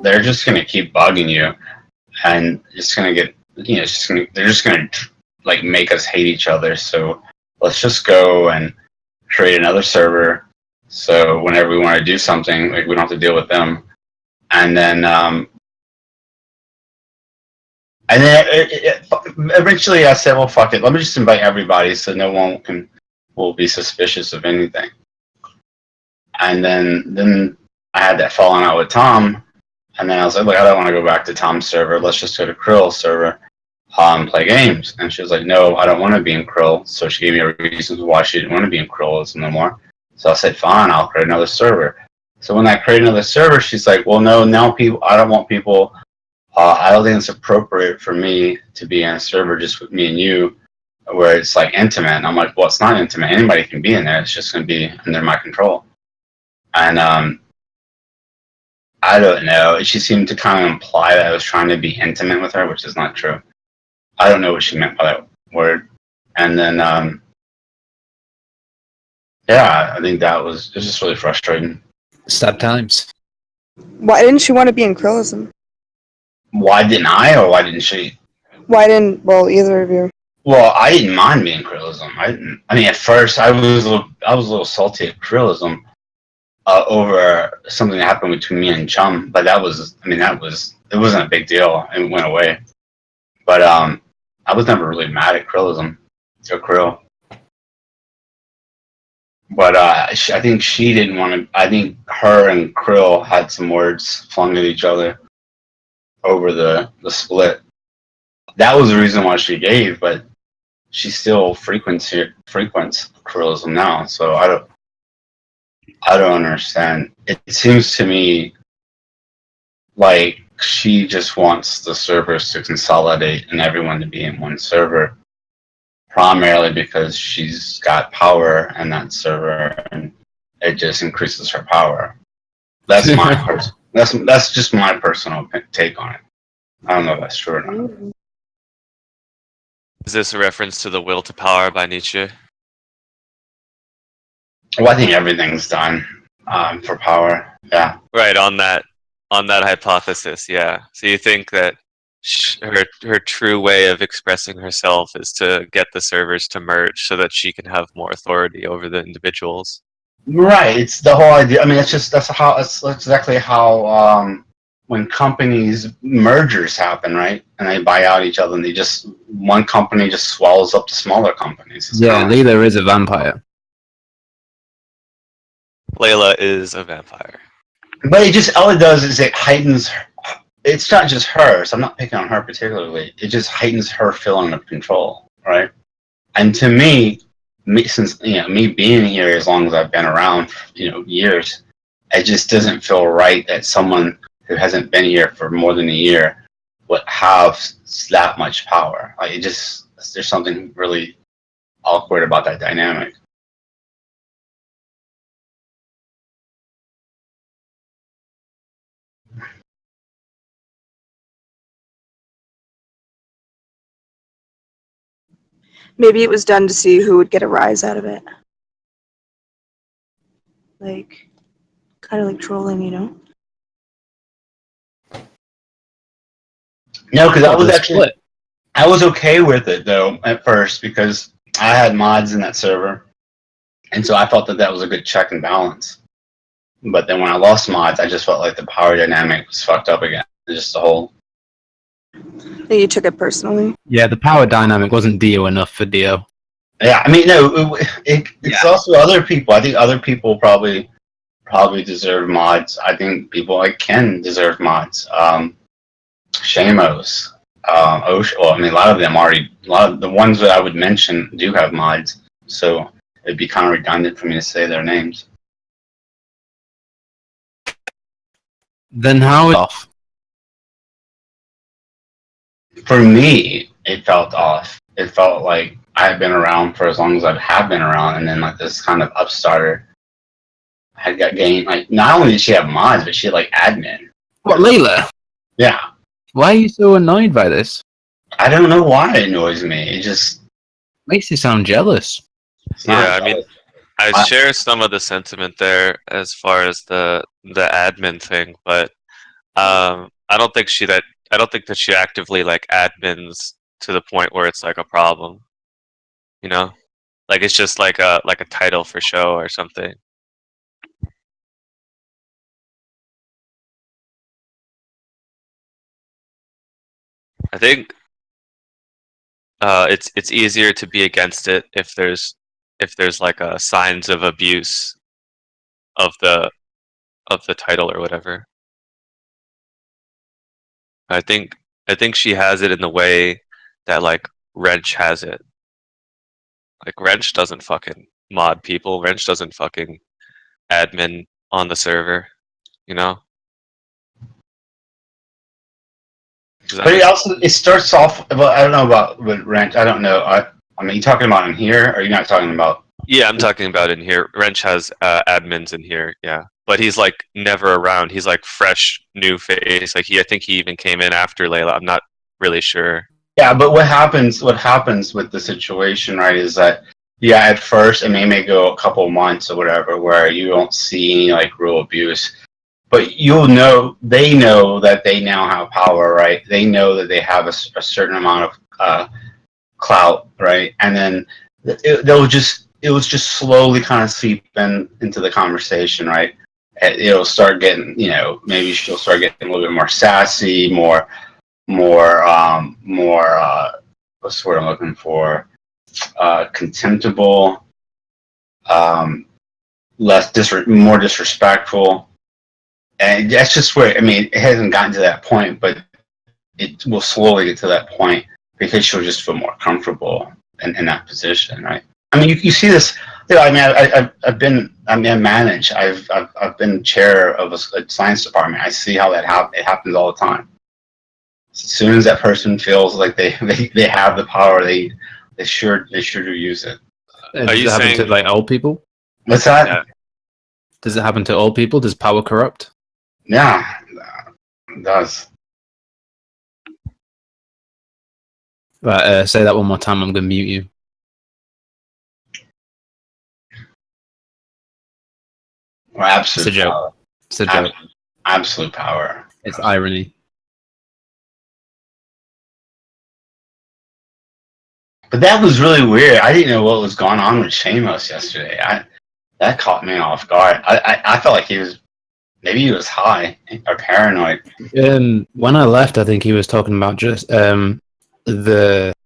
they're just gonna keep bugging you, and it's gonna get, they're just gonna like make us hate each other. So let's just go and create another server. So whenever we want to do something, like we don't have to deal with them. And then eventually I said, well, fuck it. Let me just invite everybody so no one will be suspicious of anything. And then I had that falling out with Tom. And then I was like, look, I don't want to go back to Tom's server. Let's just go to Krill's server and play games. And she was like, no, I don't want to be in Krill. So she gave me a reason why she didn't want to be in Krillism no more. So I said, fine, I'll create another server. So when I create another server, she's like, well, no, now I don't want people. I don't think it's appropriate for me to be in a server just with me and you, where it's like intimate. And I'm like, well, it's not intimate. Anybody can be in there. It's just going to be under my control. And I don't know. She seemed to kind of imply that I was trying to be intimate with her, which is not true. I don't know what she meant by that word. And then, yeah, I think it was just really frustrating. Sad times. Why didn't she want to be in Krillism? Why didn't I, or why didn't she? Either of you. Well, I didn't mind being Krillism. I mean, at first, I was a little salty at Krillism over something that happened between me and Chum, but it wasn't a big deal. It went away. But I was never really mad at Krillism or Krill. But I think she didn't want to. I think her and Krill had some words flung at each other over the split. That was the reason why she gave, but she still frequents Krillism now. So I don't understand. It seems to me like she just wants the servers to consolidate and everyone to be in one server, primarily because she's got power in that server and it just increases her power. That's that's just my personal take on it. I don't know if that's true or not. Is this a reference to The Will to Power by Nietzsche? Well, I think everything's done for power. Yeah. Right, on that hypothesis, yeah. So you think that her true way of expressing herself is to get the servers to merge so that she can have more authority over the individuals? Right. It's the whole idea. I mean, that's exactly how when companies mergers happen, right? And they buy out each other, and one company just swallows up the smaller companies. Yeah, Leila is a vampire. Leila is a vampire. But all it does is it heightens her. It's not just her, so I'm not picking on her particularly. It just heightens her feeling of control, right? And to me, since me being here as long as I've been around, years, it just doesn't feel right that someone who hasn't been here for more than a year would have that much power. Like there's something really awkward about that dynamic. Maybe it was done to see who would get a rise out of it. Like, kind of like trolling, No, because I was okay with it though at first because I had mods in that server, and so I felt that was a good check and balance. But then when I lost mods, I just felt like the power dynamic was fucked up again. Just the whole. You took it personally. Yeah, the power dynamic wasn't Dio enough for Dio. Yeah, I mean, no, it's also other people. I think other people probably deserve mods. I think people like Ken deserve mods. Shamos, Osh. Well, I mean, a lot of the ones that I would mention do have mods. So it'd be kind of redundant for me to say their names. Then how off? For me, it felt off. It felt like I had been around for as long as I have been around, and then like this kind of upstarter had got gained. Like not only did she have mods, but she had like admin. What, Leila? Yeah. Why are you so annoyed by this? I don't know why it annoys me. It just makes you sound jealous. Yeah, I mean, I share some of the sentiment there as far as the admin thing, but I don't think that she actively like admins to the point where it's like a problem. You know, like it's just like a title for show or something. I think it's easier to be against it if there's like signs of abuse of the title or whatever. I think she has it in the way that like Wrench has it. Like Wrench doesn't fucking mod people. Wrench doesn't fucking admin on the server. You know. But it starts off. Well, I don't know about with Wrench. I don't know. I mean, you talking about in here, or are you not talking about? Yeah, I'm talking about in here. Wrench has admins in here, yeah. But he's like never around. He's like fresh, new face. Like I think he even came in after Leila. I'm not really sure. Yeah, but what happens with the situation, right, is that yeah, at first it may go a couple of months or whatever where you don't see any like real abuse. But they know that they now have power, right? They know that they have a certain amount of clout, right? And then it will just slowly kind of seep into the conversation, right? It'll start getting, maybe she'll start getting a little bit more sassy, more, what's the word I'm looking for? Contemptible, more disrespectful. And that's just where, I mean, it hasn't gotten to that point, but it will slowly get to that point because she'll just feel more comfortable in that position, right? I mean, you see this. I mean, I manage. I've been chair of a science department. I see how it happens all the time. As soon as that person feels like they have the power, they sure do use it. Does it happen to like old people? What's that? Yeah. Does it happen to old people? Does power corrupt? Yeah, it does. Right, say that one more time. I'm going to mute you. Or absolute It's a joke. power. It's a joke. Absolute power. It's irony. But that was really weird. I didn't know what was going on with Shamos yesterday. That caught me off guard. I felt like maybe he was high or paranoid. When I left, I think he was talking about just the